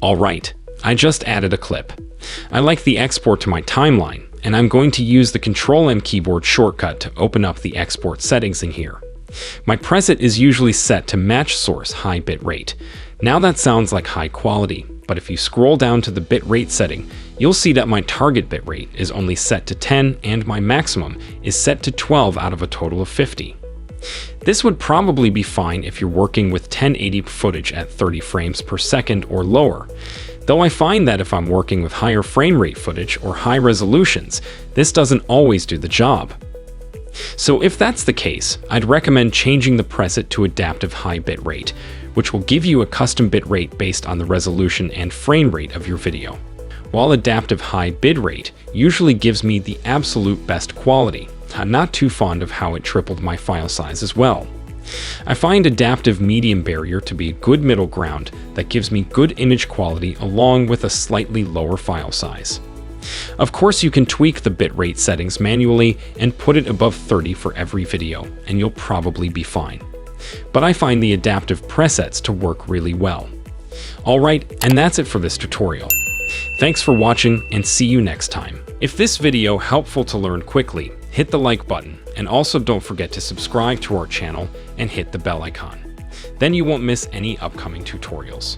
Alright, I just added a clip. I like the export to my timeline, and I'm going to use the Control-M keyboard shortcut to open up the export settings in here. My preset is usually set to match source high bitrate. Now that sounds like high quality, but if you scroll down to the bitrate setting, you'll see that my target bitrate is only set to 10 and my maximum is set to 12 out of a total of 50. This would probably be fine if you're working with 1080 footage at 30 frames per second or lower, though I find that if I'm working with higher frame rate footage or high resolutions, this doesn't always do the job. So if that's the case, I'd recommend changing the preset to adaptive high bitrate, which will give you a custom bitrate based on the resolution and frame rate of your video. While adaptive high bitrate usually gives me the absolute best quality, I'm not too fond of how it tripled my file size as well. I find adaptive medium barrier to be a good middle ground that gives me good image quality along with a slightly lower file size. Of course, you can tweak the bitrate settings manually and put it above 30 for every video, and you'll probably be fine. But I find the adaptive presets to work really well. Alright, and that's it for this tutorial. Thanks for watching and see you next time. If this video helpful to learn quickly, hit the like button, and also don't forget to subscribe to our channel and hit the bell icon. Then you won't miss any upcoming tutorials.